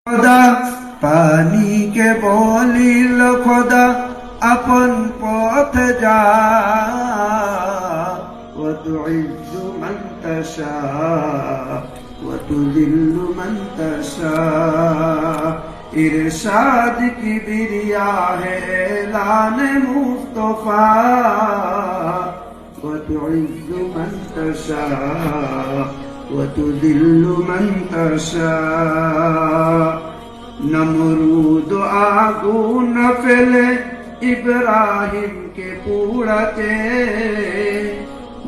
খোদা পানিকে বলিল খোদা আপন পথ যা وتعز من تشاء وتذل من تشاء इरशाद की बिरिया है ऐलान मुस्तफा وتعز من تشاء وتذل من تشاء नमरूद आगून फैले इब्राहिम के पूड़ते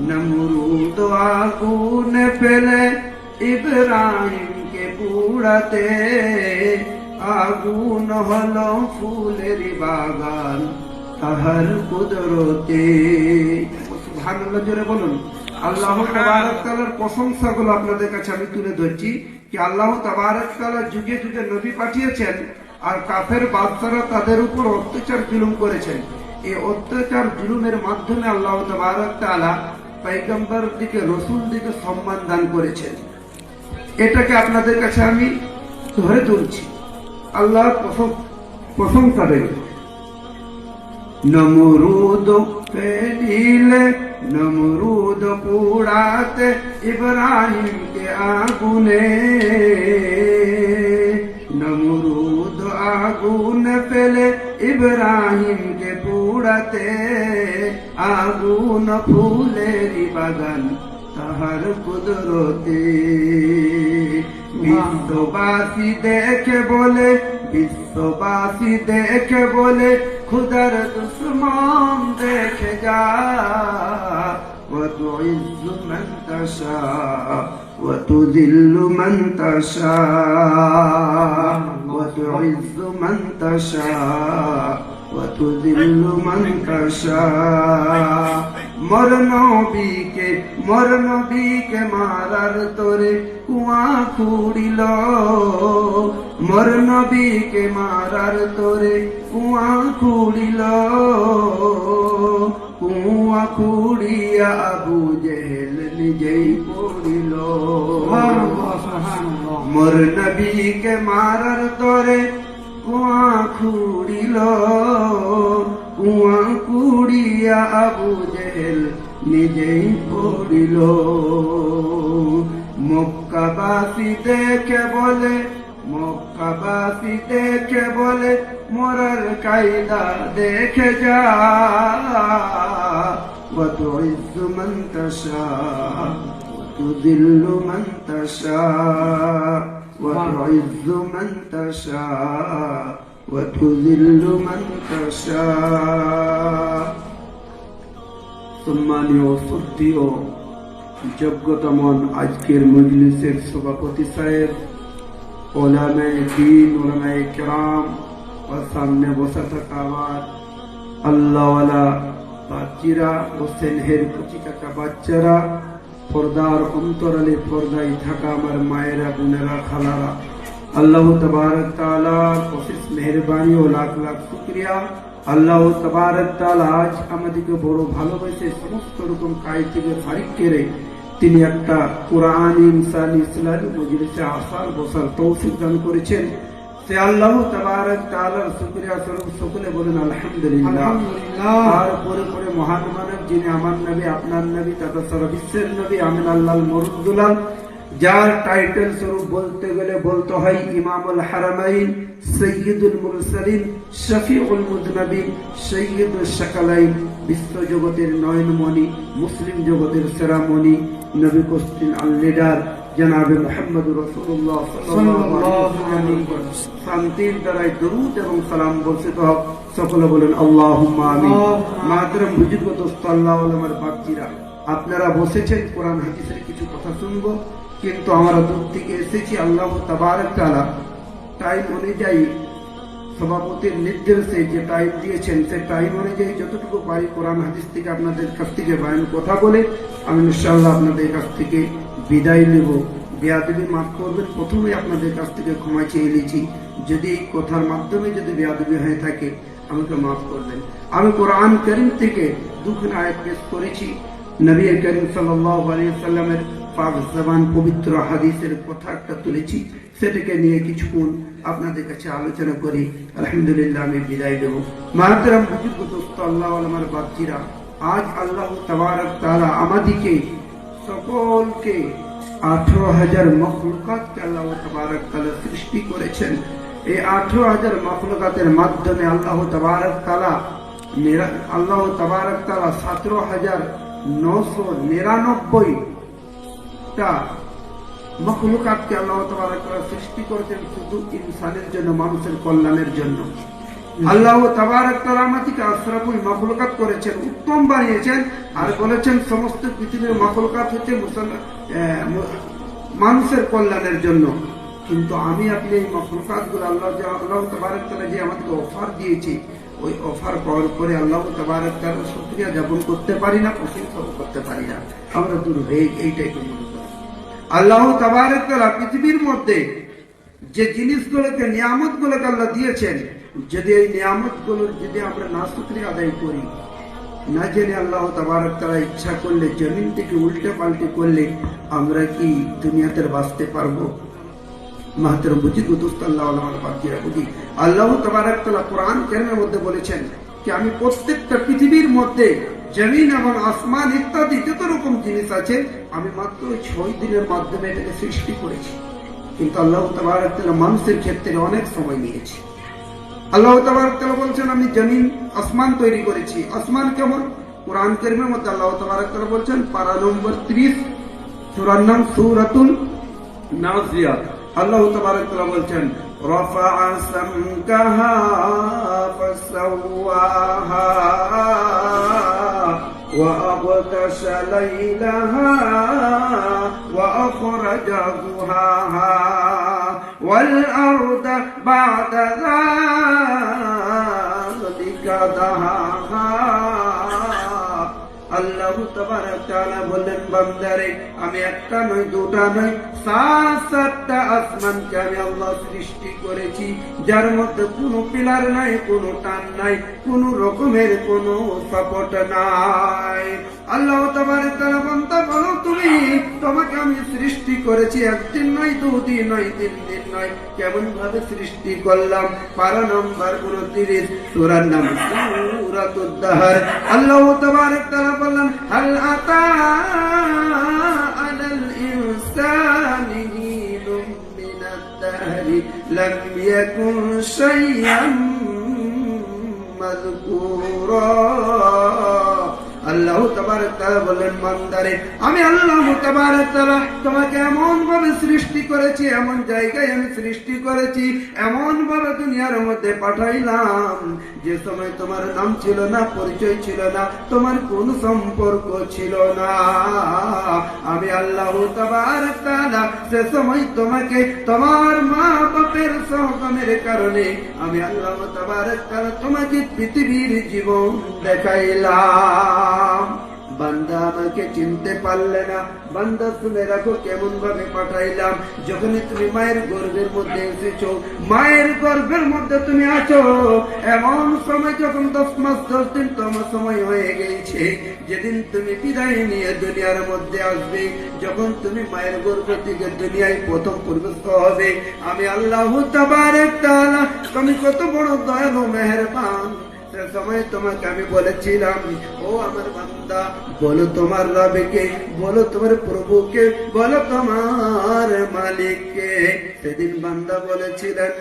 नमरूद आगून फैले इब्राहिम के पूड़ते आगून हलो फूलेर बागान তাহার কুদরতে সুবহানাল্লাহ জোরে বলুন। আল্লাহ তাবারক তাআলার প্রশংসাগুলো আপনাদের কাছে আমি তুলে ধরছি কি আল্লাহ তাবারক তাআলা যুগে যুগে নবী পাঠিয়েছেন আর কাফের বাদশারা তাদের উপর অত্যাচার জুলুম করেছেন। এই অত্যাচার জুলুমের মাধ্যমে আল্লাহ তাবারক তাআলা পয়গম্বর দিকে রাসূল দিকে সম্মান দান করেছেন। এটাকে আপনাদের কাছে আমি ধরে তুলছি। আল্লাহর প্রশংসা দেব। नमरूद फैलीले नमरूद पुड़ाते इब्राहिम के आगुने नमरूद आगुन फैले इब्राहिम के पुड़ाते आगुन फूलेरी बागान তাহার কুদরতে বিশ্ববাসী দেখে বলে বিশ্ববাসী দেখে বলে খুদার দুশ্মন দেখে যা وتعز من تشاء وتذل من تشاء وتعز من تشاء وتذل من تشاء মর নবীকে মারার তোরে কুয়া খুড়িল মর নবীকে মারার তোরে কুয়া খুড়িল কুয়া খুড়িয়া আবু জেহেল নিজেই পড়িল মর নবীকে মারার তোরে কুয়া খুড়িল কুয়া কুড়িয়া আবু জেহেল নিজেই পড়িল মক্কাবাসী দেখে বলে মরার কায়দা দেখে যা وتعز من تشاء وتذل من تشاء وتعز من تشاء وتذل من تشاء সম্মানীয় শ্রদ্ধেয় যোগ্যতমন আজকের মজলিসের সভাপতি সাহেব ওলামায়ে দ্বীন ওলামায়ে কেরাম ও সামনে বসা থাকা আমার আল্লাহওয়ালা বাচ্চিরা ও স্নেহের কচি কাকা বাচ্চারা পর্দার অন্তরালে পর্দায় থাকা আমার মায়েরা বোনেরা খালারা আল্লাহ তাবারক তাআলা অশেষ মেহেরবানি ও লাখ লাখ শুকরিয়া। আল্লাহ তাবারক তাআলা আজ আমাদেরকে বড় ভালোবেসে সমস্ত রকম কাজ থেকে ফারিক করে তিনি একটা কোরআন ইনসানি ইসলামী মজলিসে আসার বসার তৌফিক দান করেছেন। সে আল্লাহ তাবারক তাআলার শুকরিয়া স্বরূপ সকলে বলেন আলহামদুলিল্লাহ। আর পরে পরে মহান মানব যিনি আমার নবী আপনার নবী তথা সারা বিশ্বের নবী আমিন আল্লাহ মরুদুল্লাহ যার টাইটেল স্বরূপ বলতে গেলে বলতে হয় ইমামুল হারামাইন সৈয়দুল মুরসালিন শফিউল মুযনবিন সৈয়দুল শাকালাইন বিশ্ব জগতের নয়নমণি মুসলিম জগতের সেরামণি নবী কস্তিন আল লিডার জনাবে মুহাম্মদুর রাসূলুল্লাহ সাল্লাল্লাহু আলাইহি ওয়াসাল্লাম শান্তির দ্বারাই দরুদ এবং সালাম বর্ষিত হোক। সকলে বলেন আল্লাহুম্মা আমিন। মাতরম বুজুর্গ দোস্ত আল্লাহ আমার বাচ্চিরা আপনারা বসেছেন কোরআন হাদিসের কিছু কথা শুনবো, কিন্তু আমরা দূর থেকে এসেছি আল্লাহ তাবারক তাআলা টাইম অনুযায়ী সভাপতির নির্দেশে যে টাইম দিয়েছেন সে টাইম অনুযায়ী যতটুকু পারি কোরআন হাদিস থেকে আপনাদের কাছ থেকে বয়ান কথা বলে আমি ইনশাআল্লাহ আপনাদের কাছ থেকে বিদায় নেব। বেয়াদবি মাফ করবেন, প্রথমে আপনাদের কাছ থেকে ক্ষমা চেয়ে নিয়েছি। যদি এই কথার মাধ্যমে যদি বেয়াদবি হয়ে থাকে আমাকে মাফ করবেন। আমি কোরআন কারীম থেকে দুখানা আয়াত পেশ করেছি। নবী করিম সাল্লাল্লাহু আলাইহি ওয়াসাল্লামের পাক জবান পবিত্র হাদিসের কথা একটা তুলেছি, সেটাকে নিয়ে কিছুক্ষণ আপনাদের কাছে আলোচনা করি। আলহামদুলিল্লাহ আমি বিদায় দেব। মাহতারাম বুজুর্গ দোস্ত, আল্লাহ আমার বাচ্চিরা, আজ আল্লাহ তাবারক তাআলা আমাদেরকে সকলকে 18,000 মখলুকাতকে আল্লাহ তাবারক তাআলা সৃষ্টি করেছেন। এই 18,000 মখলুকাতের মাধ্যমে আল্লাহ তাবারক তাআলা 17,999টা মখলুকাতকে আল্লাহ তাবারক তাআলা সৃষ্টি করেছেন শুধু ইনসানের জন্য, মানুষের কল্যাণের জন্য। আল্লাহ তাবারক তাআলা আমাদেরকে আশরাফুল মখলুকাত করেছেন, উত্তম বানিয়েছেন, আর বলেছেন সমস্ত পৃথিবীর মখলুকাত হচ্ছে মানুষের কল্যাণের জন্য। কিন্তু আমি আপনি এই মখলুকাতগুলো আল্লাহ তাবারক তাআলা যে আমাদেরকে অফার দিয়েছে, ওই অফার পাওয়ার পরে আল্লাহ তাবারক তাআলা শুকরিয়া জ্ঞাপন করতে পারি না, প্রশংসা করতে পারি না, আমরা দূর হয়ে এইটাই তো মনে করি। আল্লাহ তাবারক তাআলা পৃথিবীর মধ্যে যে জিনিসগুলোকে, নিয়ামতগুলোকে আল্লাহ দিয়েছেন, যদি এই নিয়ামতগুলোর যদি আমরা না শুকরিয়া আদায় করি, না জেনে আল্লাহ তাবারক তাআলা ইচ্ছা করলে জমিন থেকে উল্টে পাল্টে করলে আমরা কি দুনিয়াতে বাঁচতে পারবো? মাহতারাম বুজুর্গ দোস্ত, আল্লাহ তাবারক তাআলা কোরআন কারীমের মধ্যে বলেছেন যে আমি প্রত্যেকটা পৃথিবীর মধ্যে জমিন এবং আসমান ইত্যাদি যত রকম জিনিস আছে আমি মাত্র 6 দিনের মাধ্যমে এটাকে সৃষ্টি করেছি। কিন্তু আল্লাহ তাবারক তাআলা মানুষের ক্ষেত্রে অনেক সময় নিয়েছে। আল্লাহ তাবারক তাআলা বলছেন আমি জমিন আসমান তৈরি করেছি। আসমান কেমন? কোরআন কারীমের মধ্যে আল্লাহ তাবারক তাআলা বলছেন, পারা নম্বর 30, সূরার নাম সূরাতুল নাজিয়াত। আল্লাহ তাবারক তাআলা বলছেন, রাফা'a সামকাহা ফাসাওয়াহা ওয়া আবতাশা লাইলাহা ওয়া আখরাজা দুহাহা ওয়াল আরদা বা'দা যালিকা দাহাহা। আল্লাহ তাবারক তাআলা বললেন, বান্দারে আমি একটা নয়, দুটা নয়, 7-7টা আসমানকে আমি আল্লাহ সৃষ্টি করেছি, যার মধ্যে কোনো পিলার নাই, কোনো টান নাই, কোনো রকমের কোনো সাপোর্ট নাই। আল্লাহ তাবারক তাআলা বান্দা বলো, তুমি, তোমাকে আমি সৃষ্টি করেছি একদিন নয়, 2 দিন নয়, 3 দিন নয়, কেমন ভাবে সৃষ্টি করলাম? পারা নম্বর 29, সূরার নাম সূরাতুদ দাহর। আল্লাহ তাবারক তাআলা বললেন, হাল আতা আলাল ইনসানি হিনুম মিনাদ দাহরি লাম ইয়াকুন শাইআন মাযকুরা। আল্লাহ তাবারক তাআলা বললেন, বান্দারে আমি আল্লাহ তাবারক তাআলা তোমাকে এমন ভাবে সৃষ্টি করেছি, এমন জায়গায় আমি সৃষ্টি করেছি, এমন ভাবে দুনিয়ার মধ্যে পাঠাইলাম যে সময় তোমার নাম ছিল না, পরিচয় ছিল না, তোমার কোন সম্পর্ক ছিল না। আমি আল্লাহ তাবারক তাআলা সে সময় তোমাকে তোমার মা বাপের সহকামের কারণে আমি আল্লাহ তাবারক তাআলা তোমাকে পৃথিবীর জীবন দেখাইলাম। বান্দা আমাকে চিনতে পারলে না। বান্দা শুনে রাখো কেমন ভাবে পাঠাইলাম। যখনই তুমি মায়ের গর্ভের মধ্যে এসেছো, মায়ের গর্ভের মধ্যে তুমি আছো, এমন সময় যখন 10 মাস 10 দিন তোমার সময় হয়ে গেছে, যেদিন তুমি বিদায় নিয়ে দুনিয়ার মধ্যে আসবে, যখন তুমি মায়ের গর্ভ থেকে দুনিয়ায় প্রথম প্রবেশ হবে, আমি আল্লাহ তাবারক তাআলা তুমি কত বড় দয়ালু মেহেরবান। সময় তোমাকে আমি বলেছিলাম, ও আমার বান্দা, বলো তোমার রবকে, বলো তোমার প্রভুকে, বলো তোমার মালিককে। সেদিন বান্দা বলেছিলেন,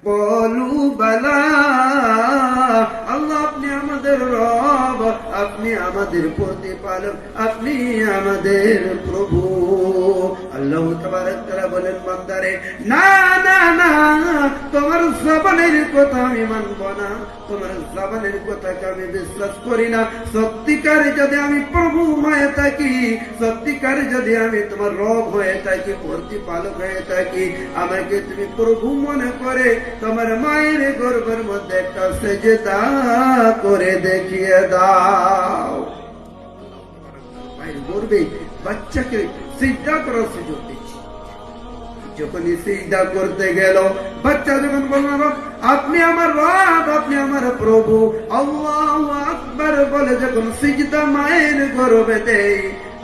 বলু বালা, আল্লাহ আপনি আমাদের রব, আপনি আমাদের প্রতিপালক, আপনি আমাদের প্রভু। আল্লাহ তাবারক তাআলা বলেন, বান্দারে না না না, তোমার জবানের কথা আমি মানব না, তোমার জবানের কথাকে আমি বিশ্বাস করি না। সত্যিকারে যদি আমি প্রভু হয়ে থাকি, সত্যিকারে যদি আমি তোমার রব হয়ে থাকি, প্রতিপালক হয়ে থাকি, আমাকে তুমি প্রভু মনে করে তোমার মায়ের গর্ভের মধ্যে একটা সেজদা করে দেখিয়ে দাও। মায়ের গর্ভে বাচ্চাকে সিজদা করার সুযোগ দিচ্ছি। যখনই সিজদা করতে গেল, বাচ্চা যখন বলল, আপনি আমার রব, আপনি আমার প্রভু, আল্লাহু আকবার বলে যখন সিজদা মায়ের গর্ভে দেয়,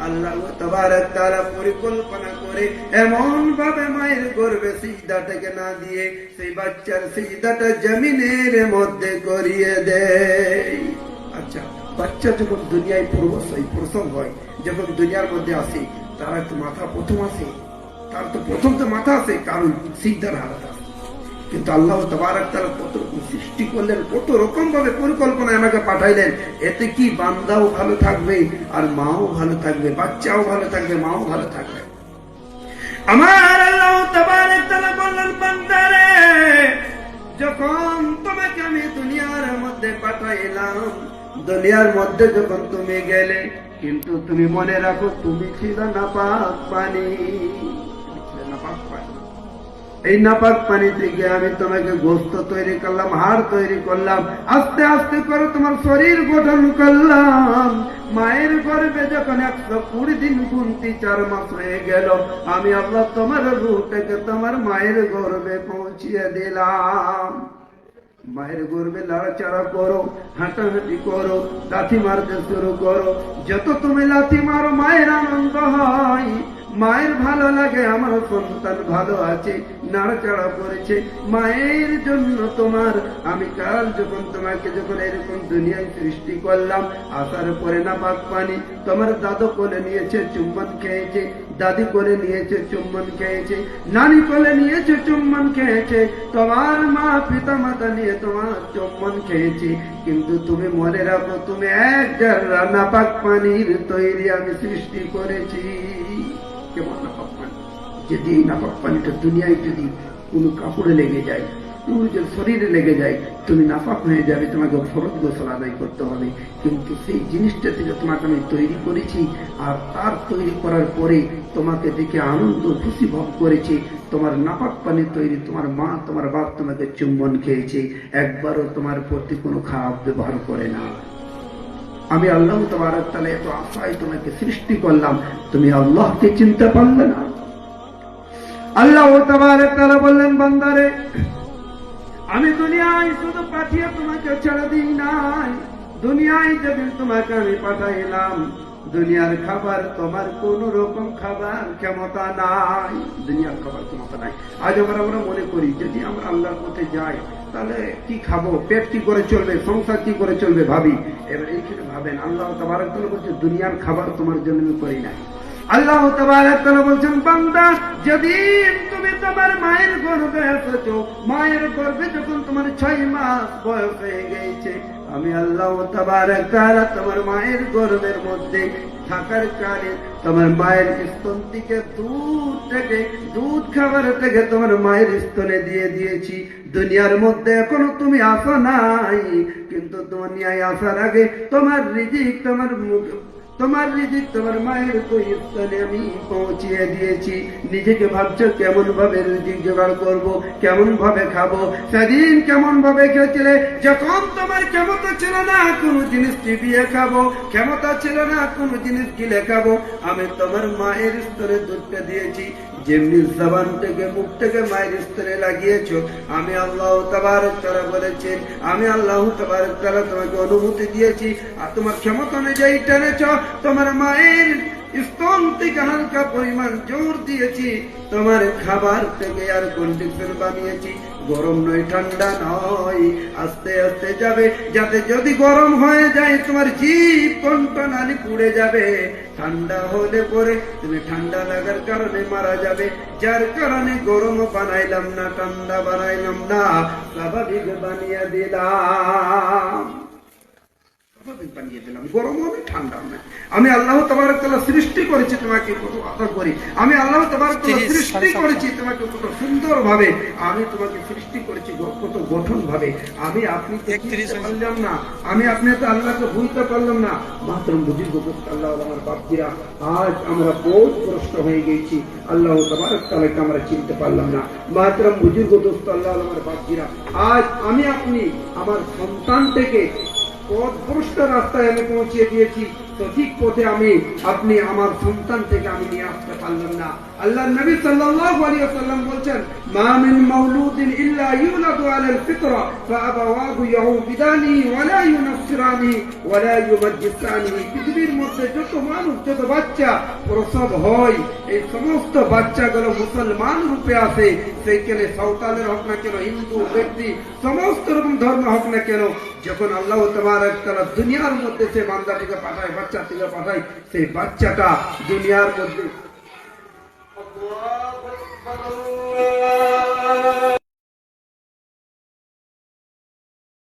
আল্লাহ তাবারক তাআলা পরিকল্পনা করে এমন ভাবে মায়ের গর্ভে সিজদাটাকে না দিয়ে সেই বাচ্চার সিজদাটা জমিনের মধ্যে করিয়ে দেয়। আচ্ছা, বাচ্চা যখন দুনিয়ায় প্রসব হয়, যখন দুনিয়ার মধ্যে আসে, তার একটু মাথা প্রথম আসে, তার তো প্রথম তো মাথা আসে, কারণ সিজদার হালাত আসে। কিন্তু আল্লাহ তাবারক তাআলা কত সৃষ্টি করলেন, কত রকম ভাবে পরিকল্পনা আমাকে পাঠাইলেন। এতে কি বান্দাও ভালো থাকবে, আর মাও ভালো থাকবে, বাচ্চাও ভালো থাকবে, মাও ভালো থাকবে। আমার আল্লাহ তাবারক তাআলা বললেন, বান্দারে, যখন তোমাকে আমি দুনিয়ার মধ্যে পাঠাইলাম, দুনিয়ার মধ্যে যখন তুমি গেলে, কিন্তু তুমি মনে রাখো তুমি ছিল নাপাক পানি। এই নাপাক পানি থেকে আমি তোমাকে গোস্ত তৈরি করলাম, হাড় তৈরি করলাম, আস্তে আস্তে করে তোমার শরীর গঠন করলাম। মায়ের গর্ভে যখন 120 দিন গুনতি 4 মাস হয়ে গেল, আমি আল্লাহ তোমার রূহটাকে তোমার মায়ের গর্ভে পৌঁছিয়ে দিলাম। মায়ের গর্ভে লাড়াচাড়া করো, হাঁটাহাঁটি করো, লাথি মারতে শুরু করো। যত তুমি লাথি মারো মায়ের আনন্দ হয়, মায়ের ভালো লাগে আমার সন্তান ভালো আছে, নাড়াচাড়া করেছে। মায়ের জন্য তোমার আমি কাল তোমাকে যখন এরকম দুনিয়ায় সৃষ্টি করলাম, আসার পরে নাপাক পানি তোমার দাদু কোলে নিয়েছে, চুম্বন খেয়েছে, দাদি কোলে নিয়েছে, চুম্বন খেয়েছে, নানি কোলে নিয়েছে, চুম্বন খেয়েছে, তোমার মা পিতা মাতা নিয়ে তোমার চুম্বন খেয়েছে। কিন্তু তুমি মনে রাখো, তুমি এক জাররা নাপাক পানির তৈরি আমি সৃষ্টি করেছি। কেমন নাপাক পানি? যদি এই নাপাক পানিটা দুনিয়ায় যদি কোনো কাপড়ে লেগে যায়, যদি শরীরে লেগে যায়, তুমি নাপাক হয়ে যাবে, তোমাকে ফরজ গোসল আদায় করতে হবে। কিন্তু সেই জিনিসটা থেকে তোমাকে আমি তৈরি করেছি, আর তার তৈরি করার পরে তোমাকে দেখে আনন্দ খুশি ভোগ করেছি। তোমার নাপাক পানি তৈরি, তোমার মা তোমার বাপ তোমাকে চুম্বন খেয়েছে, একবারও তোমার প্রতি কোনো খারাপ ব্যবহার করে না। আমি আল্লাহ তাবারক তাআলা এত আশায় তোমাকে সৃষ্টি করলাম, তুমি আল্লাহকে চিনতে পারলে না। আল্লাহ তাবারক তাআলা বললেন, বান্দারে, আমি দুনিয়ায় শুধু পাঠিয়ে তোমাকে ছেড়ে দিই নাই, দুনিয়ায় যেদিন তোমাকে আমি পাঠাইলাম, দুনিয়ার খাবার তোমার কোন রকম খাবার ক্ষমতা নাই, দুনিয়ার খাবার ক্ষমতা নাই। আজ আমরা মনে করি যদি আমরা আল্লাহর পথে যাই তাহলে কি খাবো, পেট কি করে চলবে, সংসার কি করে চলবে ভাবি। এবার এইখানে ভাবেন, আল্লাহ তাবারক তাআলা বলছে দুনিয়ার খাবার তোমার জন্য আমি করি নাই। আল্লাহ তাবারক তাআলা বলছেন, বান্দা, যদি তুমি তোমার মায়ের গর্ভে এসেছো, মায়ের গর্ভে যখন তোমার 6 মাস বয়স হয়ে গেছে, আমি আল্লাহ তাবারক তাআলা তোমার মায়ের গর্ভের মধ্যে থাকার কারণে তোমার মায়ের স্তন থেকে দুধ খাবার থেকে তোমার মায়ের স্তনে দিয়ে দিয়েছি। দুনিয়ার মধ্যে এখনো তুমি আসো নাই, কিন্তু দুনিয়ায় আসার আগে তোমার রিজিক তোমার মায়ের স্তনে আমি পৌঁছিয়ে দিয়েছি। নিজেকে ভাবছো কেমন ভাবে রিজিক জোগাড় করবো, কেমন ভাবে খাবো। সেদিন কেমন ভাবে খেয়েছিলে, যখন তোমার ক্ষমতা ছিল না কোনো জিনিস চিবিয়ে খাবো, ক্ষমতা ছিল না কোনো জিনিস গিলে খাবো, আমি তোমার মায়ের স্তনে দুধটা দিয়েছি। যেমনি জবান থেকে মুখ থেকে মায়ের স্তনে লাগিয়েছো, আমি আল্লাহ তাবারক তাআলা বলেছেন, আমি আল্লাহ তাবারক তাআলা তোমাকে অনুমতি দিয়েছি, আর তোমার ক্ষমতা অনুযায়ী টেনেছ, তোমার মায়ের স্তন থেকে হালকা পরিমাণ জোর দিয়েছি, তোমার খাবার থেকে আর কন্ডিশন বানিয়েছি, গরম নয় ঠান্ডা নয়, আস্তে আস্তে যাবে, যাতে যদি গরম হয়ে যায় তোমার জীব কণ্ঠনালী পুড়ে যাবে, ঠান্ডা হলে পরে তুমি ঠান্ডা লাগার কারণে মারা যাবে। যার কারণে গরম বানাইলাম না, ঠান্ডা বানাইলাম না, স্বাভাবিক বানিয়ে দিলাম, বানিয়ে দিলাম, গরম হবে ঠান্ডা হবে। আমি আল্লাহ তাবারক তাআলা সৃষ্টি করেছি তোমাকে কত আদর করি, আমি আল্লাহ তাবারক তাআলা সৃষ্টি করেছি তোমাকে কত সুন্দর ভাবে, আমি তোমাকে সৃষ্টি করেছি কত গঠন ভাবে। আমি আপনি পারলাম না, আমি আপনি তো আল্লাহকে ভুলতে পারলাম না। মাত্র বুঝির আল্লাহ আমার বাপজিরা, আজ আমরা বহুত গ্রস্ত হয়ে গেছি, আল্লাহ তাবারক তাআলাকে আমরা চিনতে পারলাম না। মাত্র বুঝির দোস্ত আল্লাহ আমার বাপজিরা, আজ আমি আপনি আমার সন্তান থেকে পথভ্রষ্ট রাস্তায় আমি পৌঁছে দিয়েছি, সঠিক পথে আমি আপনি আমার সন্তান থেকে আমি নিয়ে আসতে পারলাম না। আল্লাহর নবী সাল্লাল্লাহু আলাইহি ওয়াসাল্লাম বলছেন, মা মিন মাউলুদিন ইল্লা ইউলাদু على الفطرة فأبواه يهودانه ولا ينصرانه ولا يمجسانه পৃথিবীর মধ্যে যত মানুষ যত বাচ্চা প্রসব হয় এই সমস্ত বাচ্চাগুলো মুসলমান রূপে আসে সেইখানে সাঁওতালের হোক না কেন হিন্দু ব্যক্তি সমস্ত রকম ধর্ম হোক না কেন যখন আল্লাহ তাবারক তাআলা দুনিয়ার মধ্যে সে বান্দাটিকে পাঠায় বাচ্চাটিকে পাঠায় সেই বাচ্চাটা দুনিয়ার মধ্যে